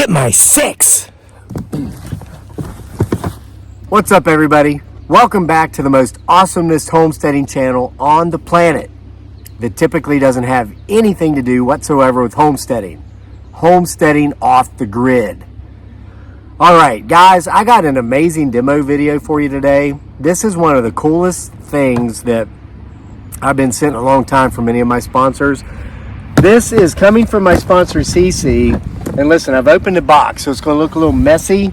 Get my 6. What's up, everybody? Welcome back to the most awesomest homesteading channel on the planet that typically doesn't have anything to do whatsoever with homesteading. Homesteading off the grid. All right, guys, I got an amazing demo video for you today. This is one of the coolest things that I've been sent a long time from many of my sponsors. This is coming from my sponsor, SEESII. And listen, I've opened the box, so it's going to look a little messy.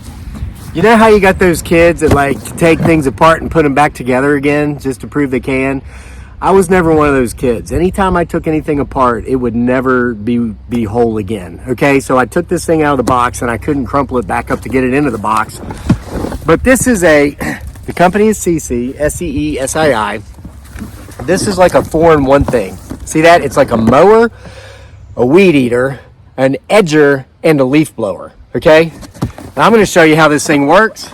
You know how you got those kids that like to take things apart and put them back together again just to prove they can? I was never one of those kids. Anytime I took anything apart, it would never be whole again. Okay, so I took this thing out of the box and I couldn't crumple it back up to get it into the box. But this is the company is SEESII, SEESII. This is like a 4-in-1 thing. See that? It's like a mower, a weed eater, an edger, and a leaf blower. Okay? Now I'm going to show you how this thing works.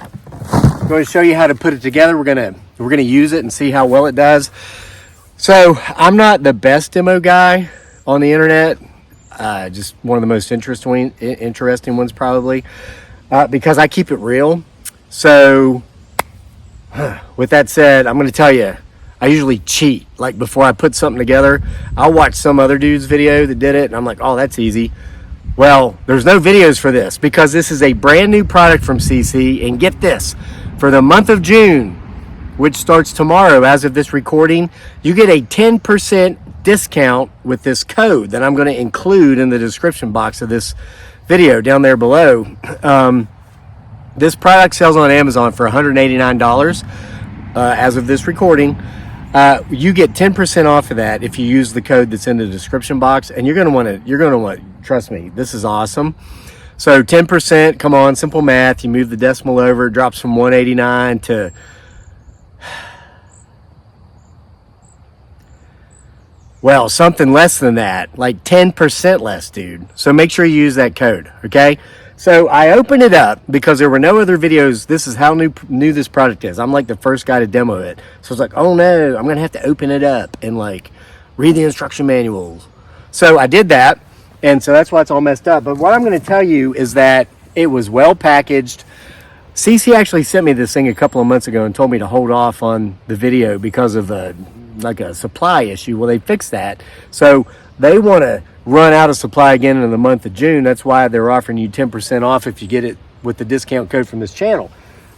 I'm going to show you how to put it together. We're going to use it and see how well it does. So I'm not the best demo guy on the internet. Just one of the most interesting ones probably, because I keep it real. So with that said, I'm going to tell you, I usually cheat. Like before I put something together, I'll watch some other dude's video that did it and I'm like, oh, that's easy. Well, there's no videos for this because this is a brand new product from SEESII. And get this, for the month of June, which starts tomorrow as of this recording, you get a 10% discount with this code that I'm going to include in the description box of this video down there below. This product sells on Amazon for $189 as of this recording. You get 10% off of that if you use the code that's in the description box, and you're going to want, trust me, this is awesome. So 10%, come on, simple math. You move the decimal over, it drops from 189 to well, something less than that, like 10% less, dude. So make sure you use that code, okay? So I opened it up because there were no other videos. This is how new this product is. I'm like the first guy to demo it. So it's like, oh no, I'm gonna have to open it up and like read the instruction manuals. So I did that, and so that's why it's all messed up. But what I'm gonna tell you is that it was well packaged. SEESII actually sent me this thing a couple of months ago and told me to hold off on the video because of a supply issue. Well, they fixed that. So they want to run out of supply again in the month of June. That's why they're offering you 10% off if you get it with the discount code from this channel.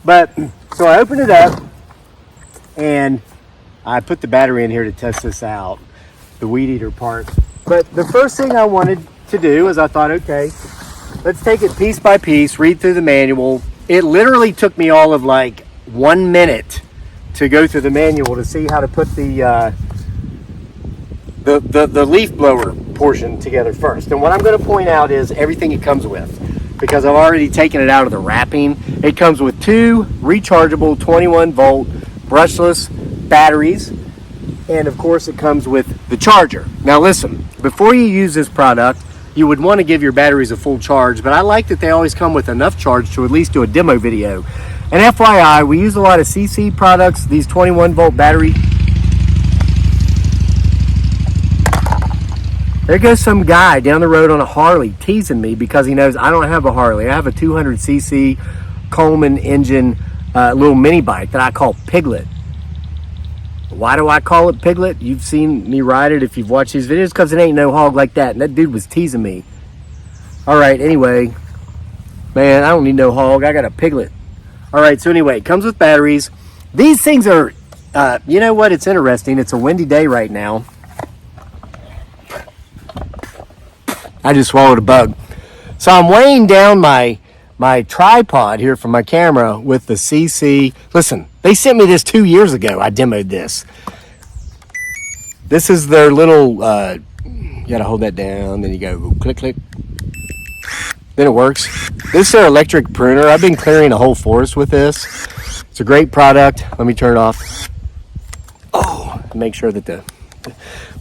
But so I opened it up and I put the battery in here to test this out, the weed eater part. But the first thing I wanted to do is I thought, okay, let's take it piece by piece, read through the manual. It literally took me all of like 1 minute to go through the manual to see how to put the leaf blower portion together first. And what I'm going to point out is everything it comes with, because I've already taken it out of the wrapping. It comes with 2 rechargeable 21-volt brushless batteries, and of course it comes with the charger. Now listen, before you use this product, you would want to give your batteries a full charge, but I like that they always come with enough charge to at least do a demo video. And FYI, we use a lot of SEESII products, these 21-volt battery. There goes some guy down the road on a Harley teasing me because he knows I don't have a Harley. I have a 200cc Coleman engine little mini bike that I call Piglet. Why do I call it Piglet? You've seen me ride it if you've watched these videos, because it ain't no hog like that. And that dude was teasing me. All right, anyway. Man, I don't need no hog. I got a Piglet. All right, so anyway, it comes with batteries. These things are, you know what? It's interesting. It's a windy day right now. I just swallowed a bug. So I'm weighing down my tripod here from my camera with the SEESII. Listen, they sent me this 2 years ago. I demoed this. This is their little, you gotta hold that down, then you go click, click. Then it works. This is their electric pruner. I've been clearing a whole forest with this. It's a great product. Let me turn it off. Oh, make sure that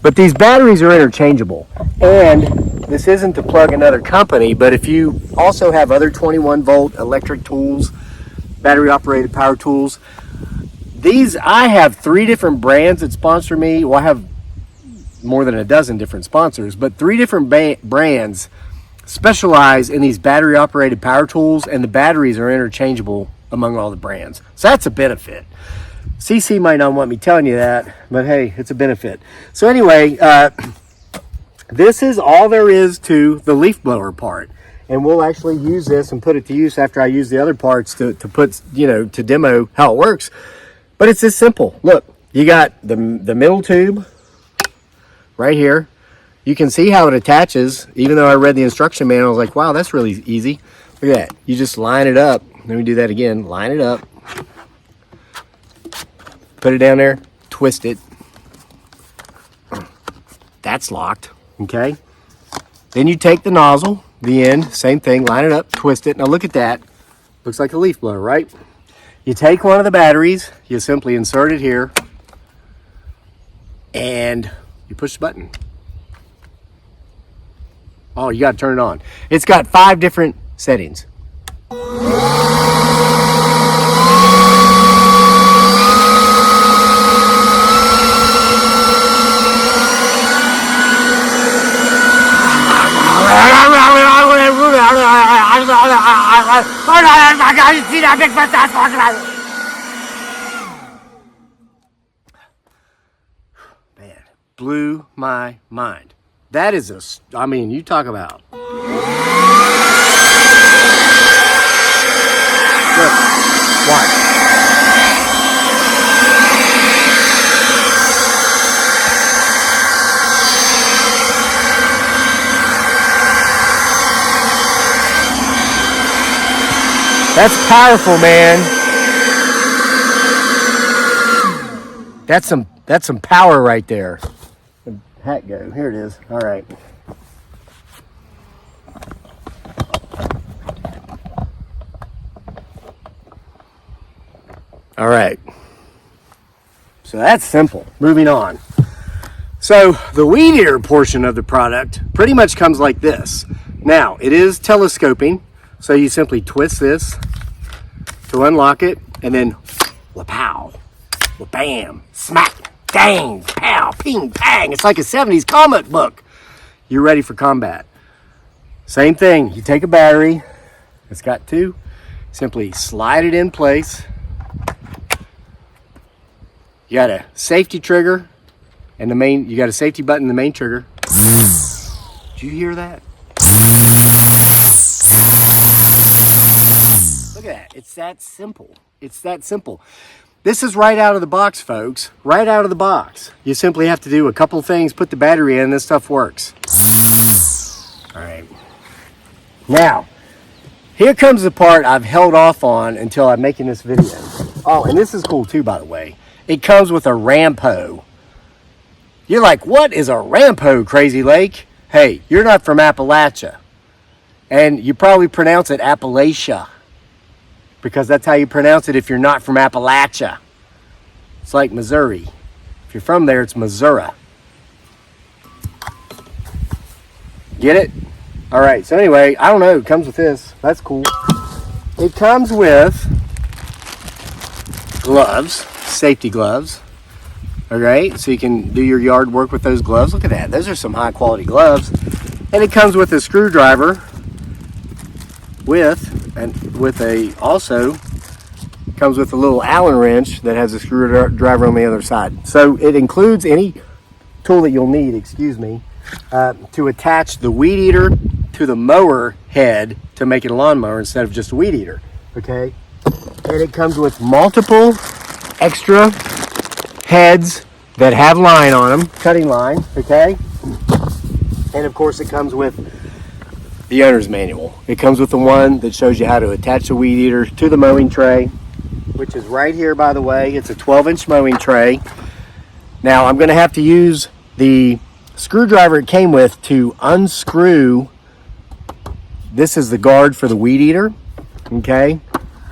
but these batteries are interchangeable. And this isn't to plug another company, but if you also have other 21-volt electric tools, battery-operated power tools, I have 3 different brands that sponsor me. Well, I have more than a dozen different sponsors, but 3 different brands specialize in these battery operated power tools, and the batteries are interchangeable among all the brands. So that's a benefit. SEESII might not want me telling you that, but hey, it's a benefit. So anyway, this is all there is to the leaf blower part. And we'll actually use this and put it to use after I use the other parts to put, to demo how it works. But it's this simple. Look, you got the middle tube right here. You can see how it attaches. Even though I read the instruction manual, I was like, wow, that's really easy. Look at that. You just line it up. Let me do that again. Line it up. Put it down there. Twist it. That's locked. Okay. Then you take the nozzle, the end, same thing, line it up, twist it. Now look at that. Looks like a leaf blower, right? You take one of the batteries, you simply insert it here, and you push the button. Oh, you got to turn it on. It's got 5 different settings. Man, blew my mind. That is you talk about. Look, watch. That's powerful, man. That's some power right there. Where'd the hat go? Here it is. All right. All right. So that's simple. Moving on. So the weed eater portion of the product pretty much comes like this. Now, it is telescoping. So you simply twist this to unlock it, and then la-pow, la-bam, smack, dang, pow, ping, pang. It's like a 70s comic book. You're ready for combat. Same thing. You take a battery. It's got 2. Simply slide it in place. You got a safety trigger, and you got a safety button in the main trigger. Did you hear that? Look at that. It's that simple. It's that simple. This is right out of the box, folks. Right out of the box. You simply have to do a couple things, put the battery in, and this stuff works. All right. Now, here comes the part I've held off on until I'm making this video. Oh, and this is cool too, by the way. It comes with a Rampo. You're like, what is a Rampo, Crazy Lake? Hey, you're not from Appalachia. And you probably pronounce it Appalachia, because that's how you pronounce it if you're not from Appalachia. It's like Missouri. If you're from there, it's Missouri. Get it? All right, so anyway, I don't know. It comes with this. That's cool. It comes with gloves, safety gloves. All right, so you can do your yard work with those gloves. Look at that. Those are some high quality gloves. And it comes with a screwdriver also comes with a little Allen wrench that has a screwdriver on the other side. So it includes any tool that you'll need, to attach the weed eater to the mower head to make it a lawnmower instead of just a weed eater. Okay, and it comes with multiple extra heads that have line on them, cutting line. Okay, and of course it comes with the owner's manual. It comes with the one that shows you how to attach the weed eater to the mowing tray, which is right here, by the way. It's a 12-inch mowing tray. Now I'm going to have to use the screwdriver it came with to unscrew. This is the guard for the weed eater. Okay,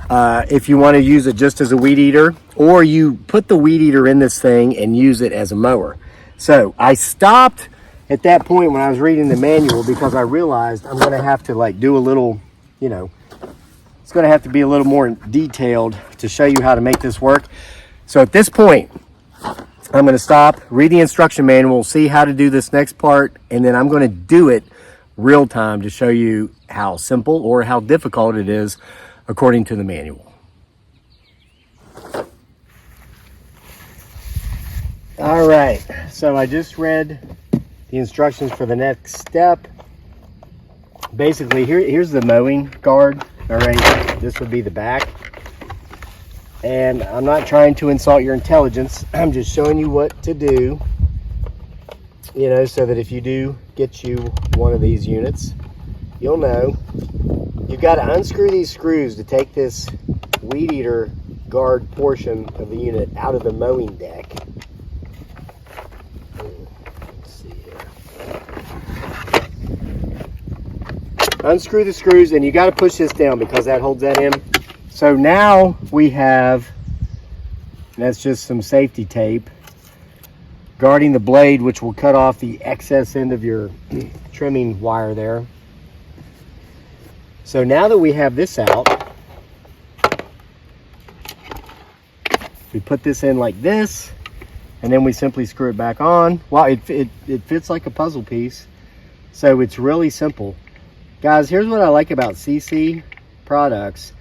if you want to use it just as a weed eater, or you put the weed eater in this thing and use it as a mower. So I stopped at that point when I was reading the manual, because I realized I'm going to have to do a little, it's going to have to be a little more detailed to show you how to make this work. So at this point, I'm going to stop, read the instruction manual, see how to do this next part, and then I'm going to do it real time to show you how simple or how difficult it is according to the manual. All right, so I just read the instructions for the next step. Basically, here's the mowing guard. All right, this would be the back. And I'm not trying to insult your intelligence. I'm just showing you what to do, you know, so that if you do get you one of these units, you'll know. You've got to unscrew these screws to take this weed eater guard portion of the unit out of the mowing deck. Let's see here. Unscrew the screws, and you got to push this down because that holds that in. So now we have, that's just some safety tape guarding the blade, which will cut off the excess end of your trimming wire there. So now that we have this out, we put this in like this, and then we simply screw it back on. Wow, it fits like a puzzle piece. So it's really simple. Guys, here's what I like about SEESII products,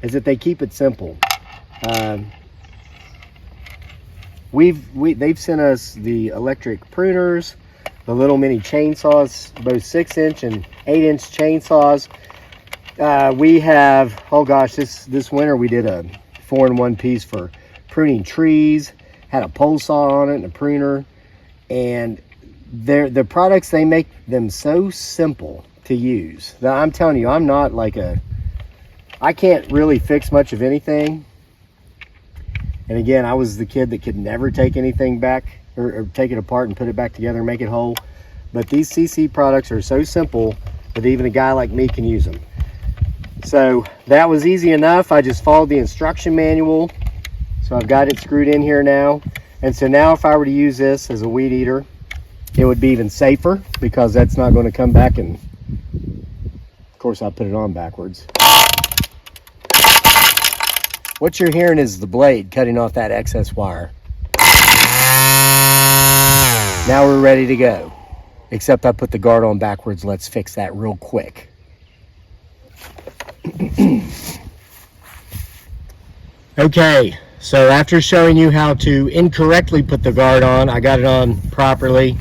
is that they keep it simple. They've sent us the electric pruners, the little mini chainsaws, both 6-inch and 8-inch chainsaws. We have, oh gosh, this winter we did a 4-in-1 piece for pruning trees, had a pole saw on it and a pruner, and the products, they make them so simple to use. Now, I'm telling you, I'm not like I can't really fix much of anything. And again, I was the kid that could never take anything back or take it apart and put it back together and make it whole. But these SEESII products are so simple that even a guy like me can use them. So that was easy enough. I just followed the instruction manual. So I've got it screwed in here now. And so now if I were to use this as a weed eater, it would be even safer because that's not going to come back, and of course I put it on backwards. What you're hearing is the blade cutting off that excess wire. Now we're ready to go. Except I put the guard on backwards. Let's fix that real quick. Okay, so after showing you how to incorrectly put the guard on, I got it on properly.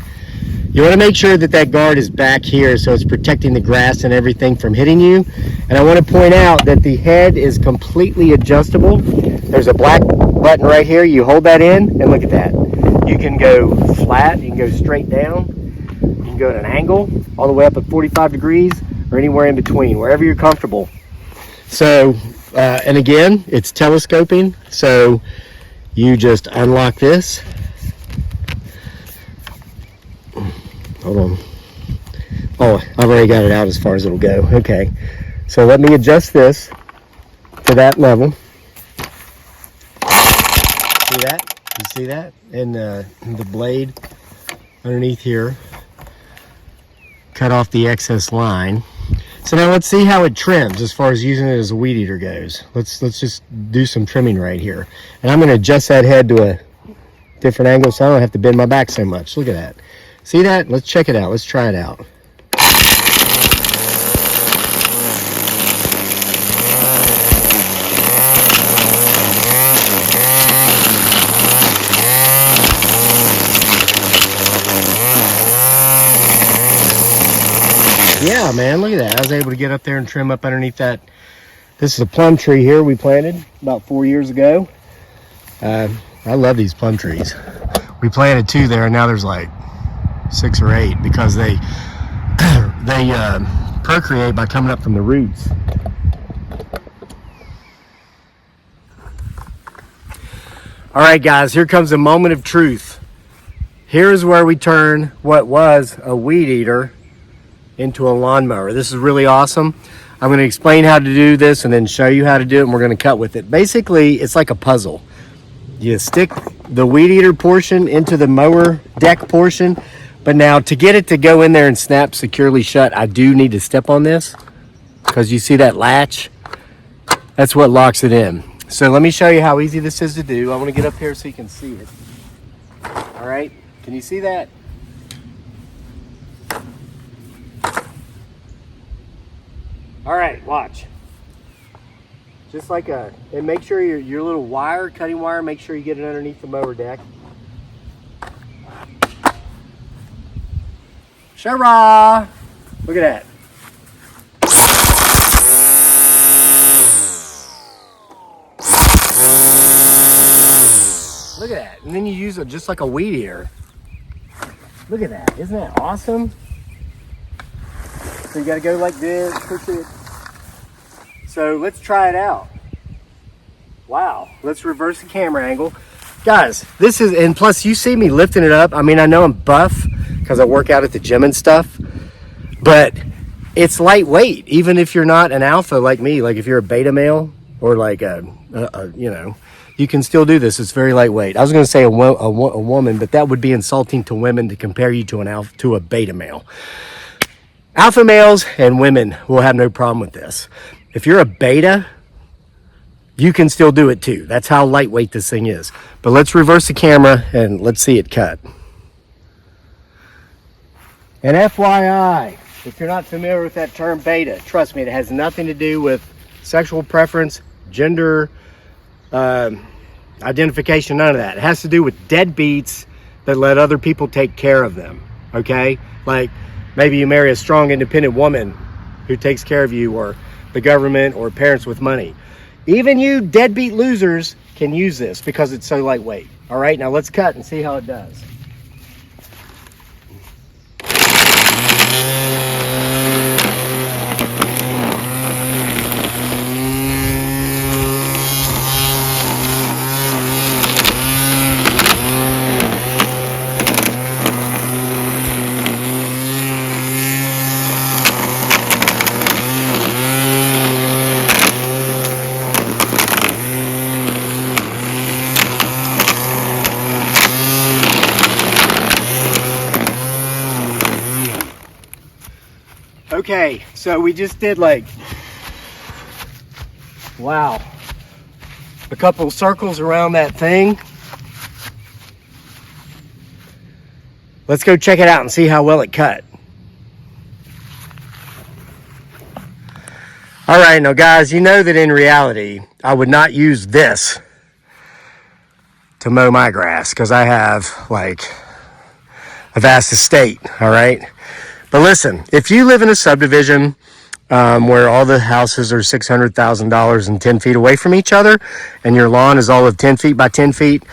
You want to make sure that that guard is back here so it's protecting the grass and everything from hitting you. And I want to point out that the head is completely adjustable. There's a black button right here. You hold that in and look at that. You can go flat, you can go straight down, you can go at an angle, all the way up at 45 degrees, or anywhere in between, wherever you're comfortable. So, and again, it's telescoping. So you just unlock this. Hold on. Oh, I've already got it out as far as it'll go. Okay. So let me adjust this to that level. See that? You see that? And the blade underneath here cut off the excess line. So now let's see how it trims as far as using it as a weed eater goes. Let's just do some trimming right here. And I'm going to adjust that head to a different angle so I don't have to bend my back so much. Look at that. See that? Let's check it out. Let's try it out. Yeah, man, look at that. I was able to get up there and trim up underneath that. This is a plum tree here we planted about 4 years ago. I love these plum trees. We planted 2 there, and now there's like 6 or 8 because they procreate by coming up from the roots. All right, guys, here comes a moment of truth. Here's where we turn what was a weed eater into a lawnmower. This is really awesome. I'm going to explain how to do this and then show you how to do it, and we're going to cut with it. Basically, it's like a puzzle. You stick the weed eater portion into the mower deck portion, but now to get it to go in there and snap securely shut, I do need to step on this because you see that latch? That's what locks it in. So let me show you how easy this is to do. I want to get up here so you can see it. All right, can you see that? All right, watch. Just like and make sure your little wire, cutting wire, make sure you get it underneath the mower deck. Shara! Look at that. Look at that. And then you use it just like a weed eater. Look at that. Isn't that awesome? So you got to go like this, push it. So let's try it out. Wow. Let's reverse the camera angle. Guys, this is, and plus you see me lifting it up. I mean, I know I'm buff because I work out at the gym and stuff, but it's lightweight. Even if you're not an alpha like me, like if you're a beta male or like you know, you can still do this. It's very lightweight. I was going to say a woman, but that would be insulting to women to compare you to a beta male. Alpha males and women will have no problem with this. If you're a beta, you can still do it too. That's how lightweight this thing is. But let's reverse the camera and let's see it cut. And FYI, if you're not familiar with that term beta, trust me, it has nothing to do with sexual preference, gender, identification, none of that. It has to do with deadbeats that let other people take care of them, okay? Like maybe you marry a strong, independent woman who takes care of you, or the government, or parents with money. Even you deadbeat losers can use this because it's so lightweight. All right, now let's cut and see how it does. Okay, so we just did like, wow, a couple circles around that thing. Let's go check it out and see how well it cut. All right, now guys, you know that in reality, I would not use this to mow my grass because I have like a vast estate, all right? But listen, if you live in a subdivision where all the houses are $600,000 and 10 feet away from each other, and your lawn is all of 10 feet by 10 feet,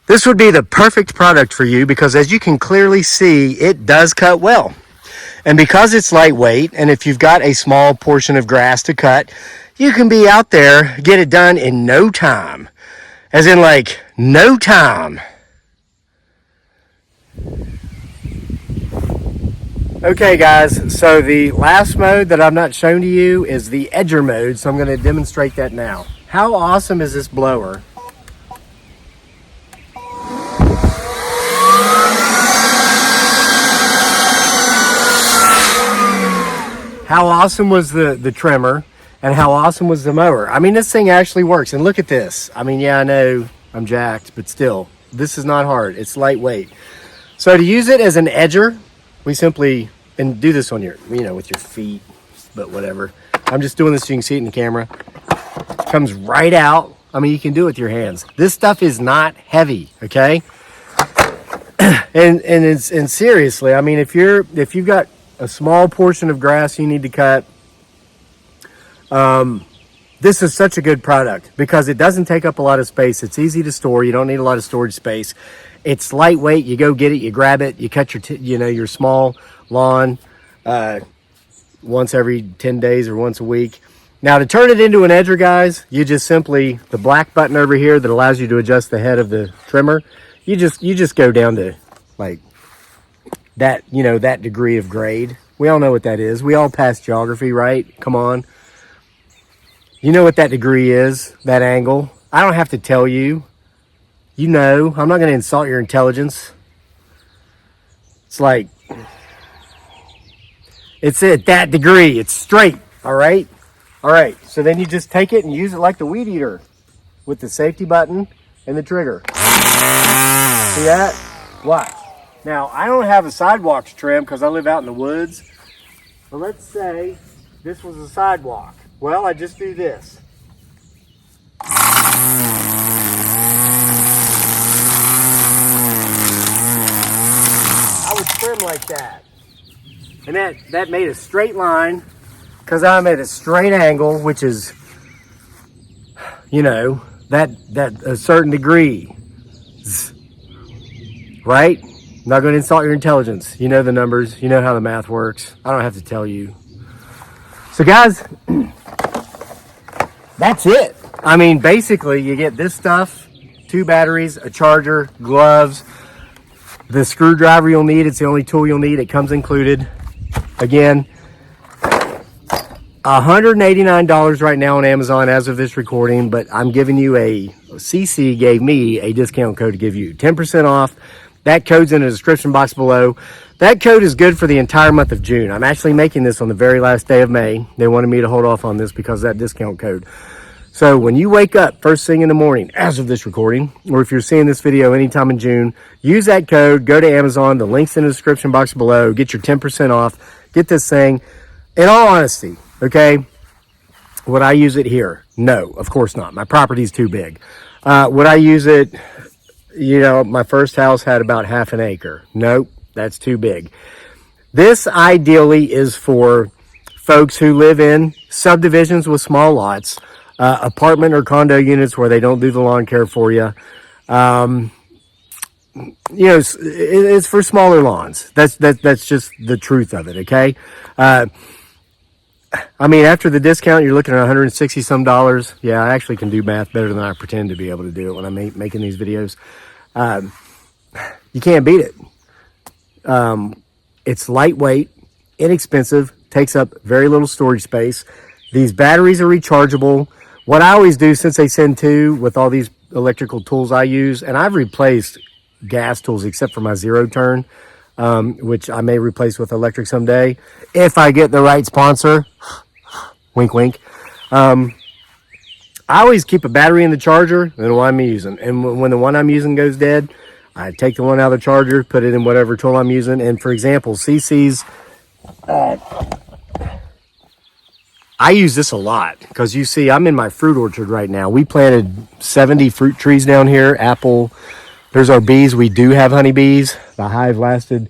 this would be the perfect product for you because as you can clearly see, it does cut well. And because it's lightweight, and if you've got a small portion of grass to cut, you can be out there, get it done in no time. As in like, no time. Okay guys, so the last mode that I've not shown to you is the edger mode, so I'm going to demonstrate that now. How awesome is this blower? How awesome was the trimmer, and how awesome was the mower? I mean, this thing actually works, and look at this. I mean, yeah, I know I'm jacked, but still, this is not hard. It's lightweight. So to use it as an edger, we simply, and do this on your, you know, with your feet, but whatever. I'm just doing this so you can see it in the camera. Comes right out. I mean, you can do it with your hands. This stuff is not heavy, okay? and seriously, I mean, if you've got a small portion of grass you need to cut, this is such a good product because it doesn't take up a lot of space. It's easy to store. You don't need a lot of storage space. It's lightweight. You go get it, you grab it, you cut your small lawn once every 10 days or once a week. Now to turn it into an edger, guys, you just simply, the black button over here that allows you to adjust the head of the trimmer, you just go down to like that, you know, that degree of grade. We all know what that is. We all passed geography, right? Come on. You know what that degree is, that angle. I don't have to tell you. You know, I'm not going to insult your intelligence. It's like, it's at that degree. It's straight, all right? All right, so then you just take it and use it like the weed eater with the safety button and the trigger. See that? Watch. Now, I don't have a sidewalks trim because I live out in the woods. But let's say this was a sidewalk. Well, I just do this. I would trim like that. And that made a straight line because I'm at a straight angle, which is, you know, that a certain degree, right? I'm not going to insult your intelligence. You know the numbers. You know how the math works. I don't have to tell you. So guys, that's it. I mean, basically you get this stuff, 2 batteries, a charger, gloves, the screwdriver you'll need. It's the only tool you'll need. It comes included. Again, $189 right now on Amazon as of this recording, but I'm giving you SEESII gave me a discount code to give you 10% off. That code's in the description box below. That code is good for the entire month of June. I'm actually making this on the very last day of May. They wanted me to hold off on this because of that discount code. So when you wake up first thing in the morning, as of this recording, or if you're seeing this video anytime in June, use that code, go to Amazon, the link's in the description box below, get your 10% off, get this thing. In all honesty, okay, would I use it here? No, of course not. My property's too big. Would I use it, you know, my first house had about half an acre. Nope, that's too big. This ideally is for folks who live in subdivisions with small lots, apartment or condo units where they don't do the lawn care for you. You know, it's for smaller lawns. That's just the truth of it. Okay. I mean, after the discount, you're looking at $160 some. Yeah, I actually can do math better than I pretend to be able to do it when I'm making these videos. You can't beat it. It's lightweight, inexpensive, takes up very little storage space. These batteries are rechargeable. What I always do, since they send 2 with all these electrical tools I use, and I've replaced gas tools except for my zero turn, which I may replace with electric someday if I get the right sponsor. Wink, wink. I always keep a battery in the charger and the one I'm using. And when the one I'm using goes dead, I take the one out of the charger, put it in whatever tool I'm using. And for example, SEESII's, I use this a lot because you see, I'm in my fruit orchard right now. We planted 70 fruit trees down here. Apple. There's our bees. We do have honeybees. The hive lasted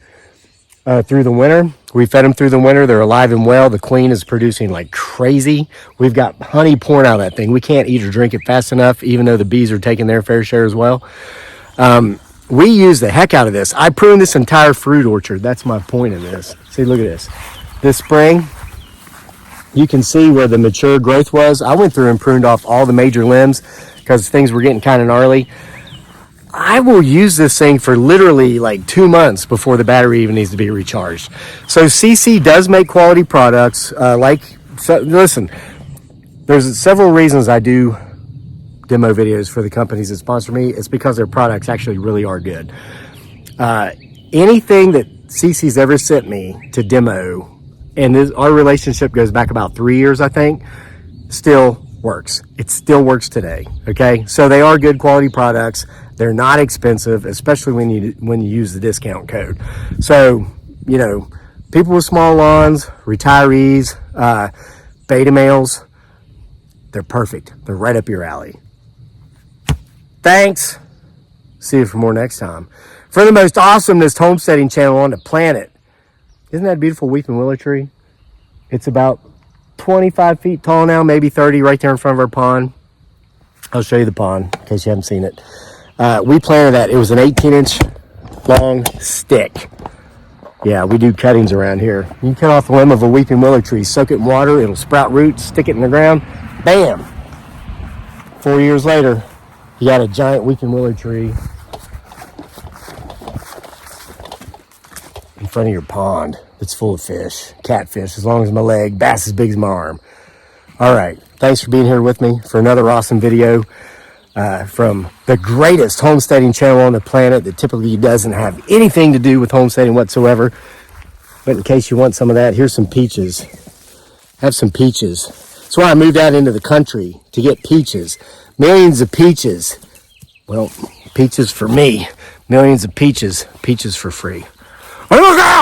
through the winter. We fed them through the winter. They're alive and well. The queen is producing like crazy. We've got honey pouring out of that thing. We can't eat or drink it fast enough, even though the bees are taking their fair share as well. We use the heck out of this. I pruned this entire fruit orchard. That's my point in this. See, look at this. This spring, you can see where the mature growth was. I went through and pruned off all the major limbs because things were getting kind of gnarly. I will use this thing for literally like 2 months before the battery even needs to be recharged. So SEESII does make quality products. Listen, there's several reasons I do demo videos for the companies that sponsor me. It's because their products actually really are good. Anything that SEESII's ever sent me to demo, and our relationship goes back about 3 years, I think, still works. It still works today. Okay, so they are good quality products. They're not expensive, especially when you use the discount code. So, you know, people with small lawns, retirees, beta males, they're perfect. They're right up your alley. Thanks. See you for more next time. For the most awesomest homesteading channel on the planet. Isn't that a beautiful weeping willow tree? It's about 25 feet tall now, maybe 30, right there in front of our pond. I'll show you the pond in case you haven't seen it. We planted that. It was an 18-inch long stick. Yeah, we do cuttings around here. You can cut off the limb of a weeping willow tree, soak it in water, it'll sprout roots, stick it in the ground, bam! 4 years later, you got a giant weeping willow tree in front of your pond that's full of fish, catfish as long as my leg, bass as big as my arm. All right, thanks for being here with me for another awesome video from the greatest homesteading channel on the planet that typically doesn't have anything to do with homesteading whatsoever. But in case you want some of that, here's some peaches. Have some peaches. That's why I moved out into the country, to get peaches. Millions of peaches. Well, peaches for me. Millions of peaches. Peaches for free. Oh my God!